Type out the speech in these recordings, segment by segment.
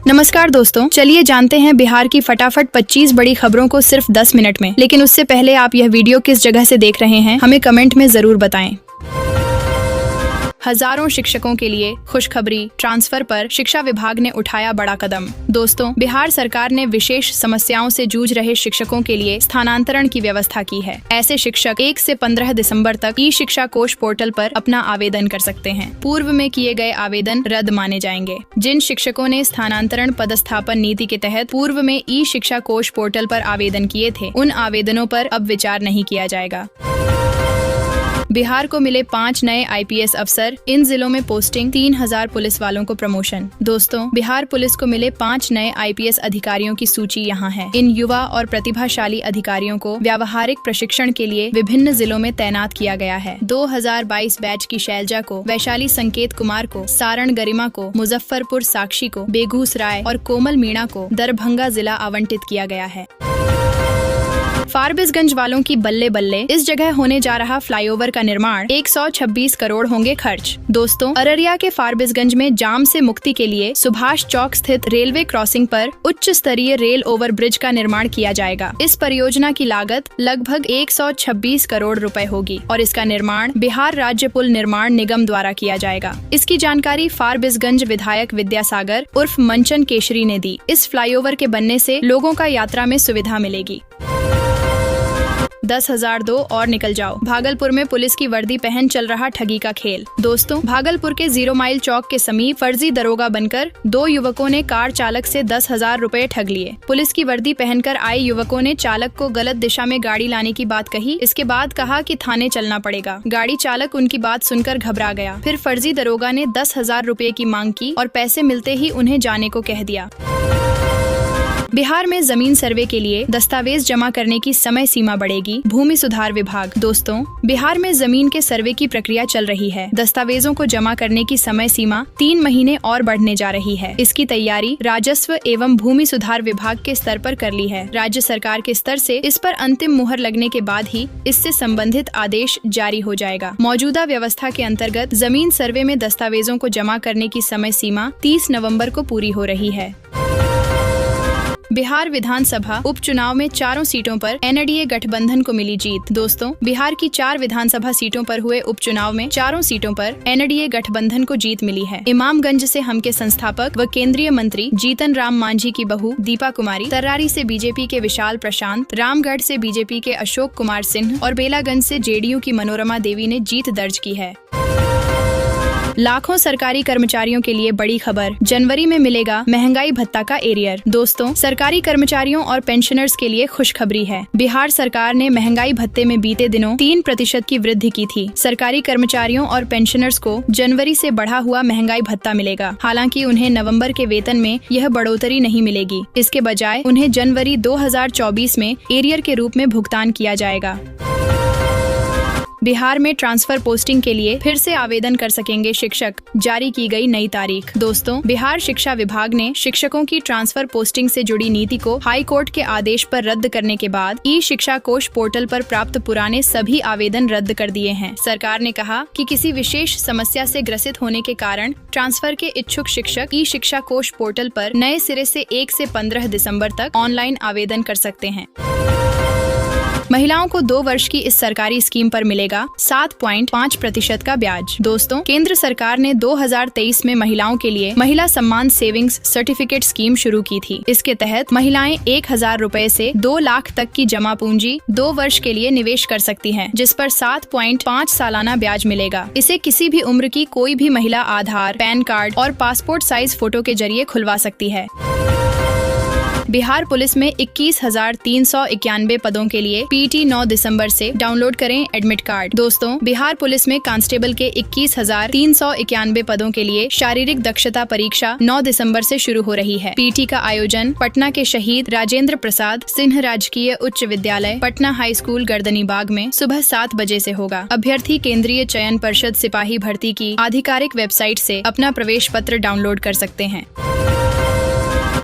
नमस्कार दोस्तों, चलिए जानते हैं बिहार की फटाफट 25 बड़ी खबरों को सिर्फ 10 मिनट में। लेकिन उससे पहले आप यह वीडियो किस जगह से देख रहे हैं हमें कमेंट में जरूर बताएं। हजारों शिक्षकों के लिए खुशखबरी, ट्रांसफर पर शिक्षा विभाग ने उठाया बड़ा कदम। दोस्तों, बिहार सरकार ने विशेष समस्याओं से जूझ रहे शिक्षकों के लिए स्थानांतरण की व्यवस्था की है। ऐसे शिक्षक 1 से 15 दिसंबर तक ई शिक्षा कोष पोर्टल पर अपना आवेदन कर सकते हैं। पूर्व में किए गए आवेदन रद्द माने जाएंगे। जिन शिक्षकों ने स्थानांतरण पदस्थापन नीति के तहत पूर्व में ई शिक्षा कोष पोर्टल पर आवेदन किए थे, उन आवेदनों पर अब विचार नहीं किया जाएगा। बिहार को मिले 5 नए IPS अफसर, इन जिलों में पोस्टिंग, 3000 पुलिस वालों को प्रमोशन। दोस्तों, बिहार पुलिस को मिले 5 नए IPS अधिकारियों की सूची यहाँ है। इन युवा और प्रतिभाशाली अधिकारियों को व्यावहारिक प्रशिक्षण के लिए विभिन्न जिलों में तैनात किया गया है। 2022 बैच की शैलजा को, वैशाली संकेत कुमार को, सारण गरिमा को, मुजफ्फरपुर साक्षी को, बेगूसराय और कोमल मीणा को दरभंगा जिला आवंटित किया गया है। फारबिसगंज वालों की बल्ले बल्ले, इस जगह होने जा रहा फ्लाईओवर का निर्माण 126 करोड़ होंगे खर्च। दोस्तों, अररिया के फारबिसगंज में जाम से मुक्ति के लिए सुभाष चौक स्थित रेलवे क्रॉसिंग पर उच्च स्तरीय रेल ओवर ब्रिज का निर्माण किया जाएगा। इस परियोजना की लागत लगभग 126 करोड़ रुपए होगी और इसका निर्माण बिहार राज्य पुल निर्माण निगम द्वारा किया जाएगा। इसकी जानकारी फारबिसगंज विधायक विद्यासागर उर्फ मंचन केशरी ने दी। इस फ्लाईओवर के बनने से लोगों का यात्रा में सुविधा मिलेगी। 10,000 दो और निकल जाओ। भागलपुर में पुलिस की वर्दी पहन चल रहा ठगी का खेल। दोस्तों, भागलपुर के 0 माइल चौक के समीप फर्जी दरोगा बनकर 2 युवकों ने कार चालक से 10,000 रुपए ठग लिए। पुलिस की वर्दी पहनकर आए युवकों ने चालक को गलत दिशा में गाड़ी लाने की बात कही। इसके बाद कहा कि थाने चलना पड़ेगा। गाड़ी चालक उनकी बात सुनकर घबरा गया। फिर फर्जी दरोगा ने 10,000 रुपए की मांग की और पैसे मिलते ही उन्हें जाने को कह दिया। बिहार में जमीन सर्वे के लिए दस्तावेज जमा करने की समय सीमा बढ़ेगी, भूमि सुधार विभाग। दोस्तों, बिहार में जमीन के सर्वे की प्रक्रिया चल रही है। दस्तावेजों को जमा करने की समय सीमा 3 महीने और बढ़ने जा रही है। इसकी तैयारी राजस्व एवं भूमि सुधार विभाग के स्तर पर कर ली है। राज्य सरकार के स्तर से इस पर अंतिम मुहर लगने के बाद ही इससे संबंधित आदेश जारी हो जाएगा। मौजूदा व्यवस्था के अंतर्गत जमीन सर्वे में दस्तावेजों को जमा करने की समय सीमा 30 नवम्बर को पूरी हो रही है। बिहार विधानसभा उपचुनाव में 4 सीटों पर NDA गठबंधन को मिली जीत। दोस्तों, बिहार की 4 विधानसभा सीटों पर हुए उपचुनाव में 4 सीटों पर NDA गठबंधन को जीत मिली है। इमामगंज से हम के संस्थापक व केंद्रीय मंत्री जीतन राम मांझी की बहू दीपा कुमारी, तर्रारी से बीजेपी के विशाल प्रशांत, रामगढ़ से बीजेपी के अशोक कुमार सिंह और बेलागंज से JDU की मनोरमा देवी ने जीत दर्ज की है। लाखों सरकारी कर्मचारियों के लिए बड़ी खबर, जनवरी में मिलेगा महंगाई भत्ता का एरियर। दोस्तों, सरकारी कर्मचारियों और पेंशनर्स के लिए खुशखबरी है। बिहार सरकार ने महंगाई भत्ते में बीते दिनों 3% की वृद्धि की थी। सरकारी कर्मचारियों और पेंशनर्स को जनवरी से बढ़ा हुआ महंगाई भत्ता मिलेगा। हालांकि उन्हें नवंबर के वेतन में यह बढ़ोतरी नहीं मिलेगी। इसके बजाय उन्हें जनवरी 2024 में एरियर के रूप में भुगतान किया जाएगा। बिहार में ट्रांसफर पोस्टिंग के लिए फिर से आवेदन कर सकेंगे शिक्षक, जारी की गई नई तारीख। दोस्तों, बिहार शिक्षा विभाग ने शिक्षकों की ट्रांसफर पोस्टिंग से जुड़ी नीति को हाई कोर्ट के आदेश पर रद्द करने के बाद ई शिक्षा कोष पोर्टल पर प्राप्त पुराने सभी आवेदन रद्द कर दिए हैं। सरकार ने कहा कि किसी विशेष समस्या से ग्रसित होने के कारण ट्रांसफर के इच्छुक शिक्षक ई शिक्षा कोष पोर्टल पर नए सिरे से 1 से 15 दिसंबर तक ऑनलाइन आवेदन कर सकते हैं। महिलाओं को 2 वर्ष की इस सरकारी स्कीम पर मिलेगा 7.5% का ब्याज। दोस्तों, केंद्र सरकार ने 2023 में महिलाओं के लिए महिला सम्मान सेविंग्स सर्टिफिकेट स्कीम शुरू की थी। इसके तहत महिलाएं 1,000 रुपए से 2 लाख तक की जमा पूंजी 2 वर्ष के लिए निवेश कर सकती हैं, जिस पर 7.5 सालाना ब्याज मिलेगा। इसे किसी भी उम्र की कोई भी महिला आधार, पैन कार्ड और पासपोर्ट साइज फोटो के जरिए खुलवा सकती है। बिहार पुलिस में 21,391 पदों के लिए PT 9 दिसंबर से डाउनलोड करें एडमिट कार्ड। दोस्तों, बिहार पुलिस में कांस्टेबल के 21,391 पदों के लिए शारीरिक दक्षता परीक्षा 9 दिसंबर से शुरू हो रही है। PT का आयोजन पटना के शहीद राजेंद्र प्रसाद सिंह राजकीय उच्च विद्यालय, पटना हाई स्कूल गर्दनीबाग में सुबह 7 बजे से होगा। अभ्यर्थी केंद्रीय चयन परिषद सिपाही भर्ती की आधिकारिक वेबसाइट से अपना प्रवेश पत्र डाउनलोड कर सकते हैं।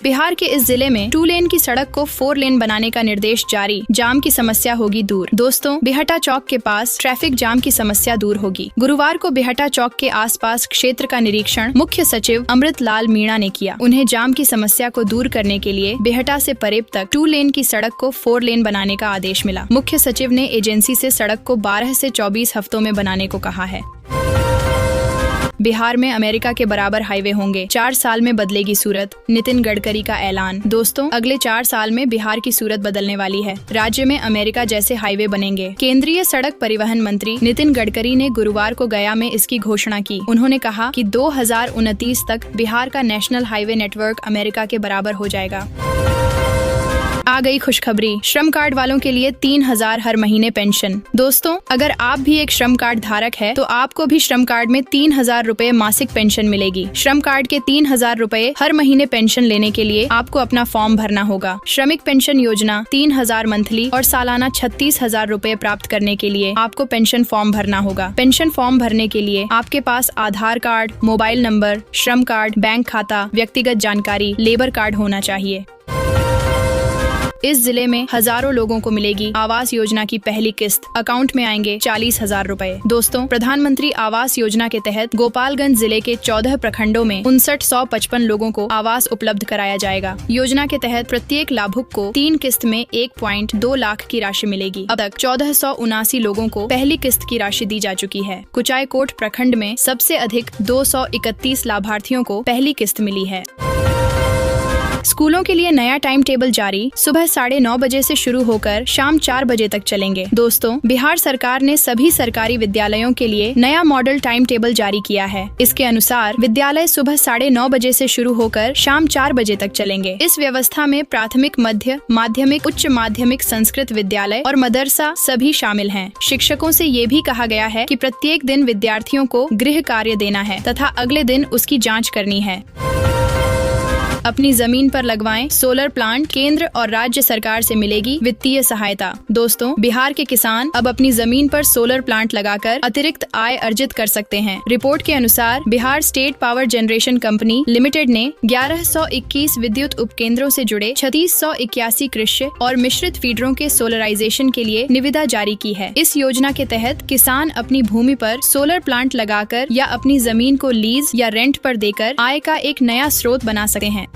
बिहार के इस जिले में 2 लेन की सड़क को 4 लेन बनाने का निर्देश जारी। जाम की समस्या होगी दूर। दोस्तों, बिहटा चौक के पास ट्रैफिक जाम की समस्या दूर होगी। गुरुवार को बिहटा चौक के आसपास क्षेत्र का निरीक्षण मुख्य सचिव अमृत लाल मीणा ने किया। उन्हें जाम की समस्या को दूर करने के लिए बिहटा से परेब तक 2 लेन की सड़क को 4 लेन बनाने का आदेश मिला। मुख्य सचिव ने एजेंसी से सड़क को 12 से 24 हफ्तों में बनाने को कहा है। बिहार में अमेरिका के बराबर हाईवे होंगे, 4 साल में बदलेगी सूरत। नितिन गडकरी का ऐलान। दोस्तों, अगले 4 साल में बिहार की सूरत बदलने वाली है। राज्य में अमेरिका जैसे हाईवे बनेंगे। केंद्रीय सड़क परिवहन मंत्री नितिन गडकरी ने गुरुवार को गया में इसकी घोषणा की। उन्होंने कहा कि 2029 तक बिहार का नेशनल हाईवे नेटवर्क अमेरिका के बराबर हो जाएगा। आ गई खुशखबरी, श्रम कार्ड वालों के लिए 3000 हर महीने पेंशन। दोस्तों, अगर आप भी एक श्रम कार्ड धारक है तो आपको भी श्रम कार्ड में 3000 रूपए मासिक पेंशन मिलेगी। श्रम कार्ड के 3000 रूपए हर महीने पेंशन लेने के लिए आपको अपना फॉर्म भरना होगा। श्रमिक पेंशन योजना 3000 मंथली और सालाना 36,000 रूपए प्राप्त करने के लिए आपको पेंशन फॉर्म भरना होगा। पेंशन फॉर्म भरने के लिए आपके पास आधार कार्ड, मोबाइल नंबर, श्रम कार्ड, बैंक खाता, व्यक्तिगत जानकारी, लेबर कार्ड होना चाहिए। इस जिले में हजारों लोगों को मिलेगी आवास योजना की पहली किस्त। अकाउंट में आएंगे 40,000 रूपए। दोस्तों, प्रधानमंत्री आवास योजना के तहत गोपालगंज जिले के 14 प्रखंडों में 5955 लोगों को आवास उपलब्ध कराया जाएगा। योजना के तहत प्रत्येक लाभुक को 3 किस्त में 1.2 लाख की राशि मिलेगी। अब तक 1479 लोगों को पहली किस्त की राशि दी जा चुकी है। कुचायकोट प्रखंड में सबसे अधिक 231 लाभार्थियों को पहली किस्त मिली है। स्कूलों के लिए नया टाइम टेबल जारी। सुबह 9:30 बजे से शुरू होकर शाम 4 बजे तक चलेंगे। दोस्तों, बिहार सरकार ने सभी सरकारी विद्यालयों के लिए नया मॉडल टाइम टेबल जारी किया है। इसके अनुसार विद्यालय सुबह 9:30 बजे से शुरू होकर शाम 4 बजे तक चलेंगे। इस व्यवस्था में प्राथमिक, मध्य माध्यमिक, उच्च माध्यमिक, संस्कृत विद्यालय और मदरसा सभी शामिल हैं। शिक्षकों से ये भी कहा गया है कि प्रत्येक दिन विद्यार्थियों को गृह कार्य देना है तथा अगले दिन उसकी जाँच करनी है। अपनी जमीन पर लगवाएं सोलर प्लांट। केंद्र और राज्य सरकार से मिलेगी वित्तीय सहायता। दोस्तों, बिहार के किसान अब अपनी जमीन पर सोलर प्लांट लगाकर अतिरिक्त आय अर्जित कर सकते हैं। रिपोर्ट के अनुसार Bihar state power generation company limited ने 1121 विद्युत उपकेंद्रों से जुड़े 3681 कृषि और मिश्रित फीडरों के सोलराइजेशन के लिए निविदा जारी की है। इस योजना के तहत किसान अपनी भूमि पर सोलर प्लांट लगाकर या अपनी जमीन को लीज या रेंट पर देकर आय का एक नया स्रोत बना सकते हैं।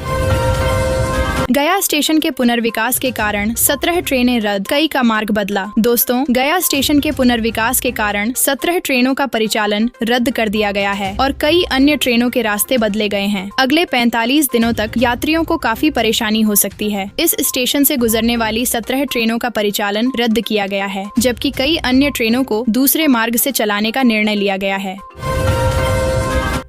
गया स्टेशन के पुनर्विकास के कारण 17 ट्रेनें रद्द, कई का मार्ग बदला। दोस्तों, गया स्टेशन के पुनर्विकास के कारण 17 ट्रेनों का परिचालन रद्द कर दिया गया है और कई अन्य ट्रेनों के रास्ते बदले गए हैं। अगले 45 दिनों तक यात्रियों को काफी परेशानी हो सकती है। इस स्टेशन से गुजरने वाली 17 ट्रेनों का परिचालन रद्द किया गया है, जबकि कई अन्य ट्रेनों को दूसरे मार्ग से चलाने का निर्णय लिया गया है।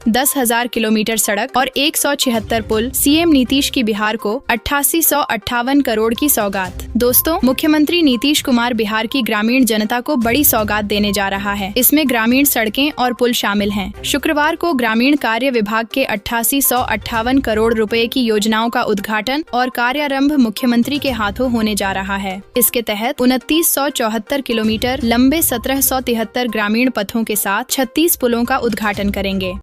10,000 किलोमीटर सड़क और 176 पुल। सीएम नीतीश की बिहार को 8858 करोड़ की सौगात। दोस्तों, मुख्यमंत्री नीतीश कुमार बिहार की ग्रामीण जनता को बड़ी सौगात देने जा रहा है। इसमें ग्रामीण सड़कें और पुल शामिल हैं। शुक्रवार को ग्रामीण कार्य विभाग के 8858 करोड़ रुपए की योजनाओं का उद्घाटन और कार्यारंभ मुख्यमंत्री के हाथों होने जा रहा है। इसके तहत 2974 किलोमीटर लंबे 1773 ग्रामीण पथों के साथ 36 पुलों का उद्घाटन करेंगे।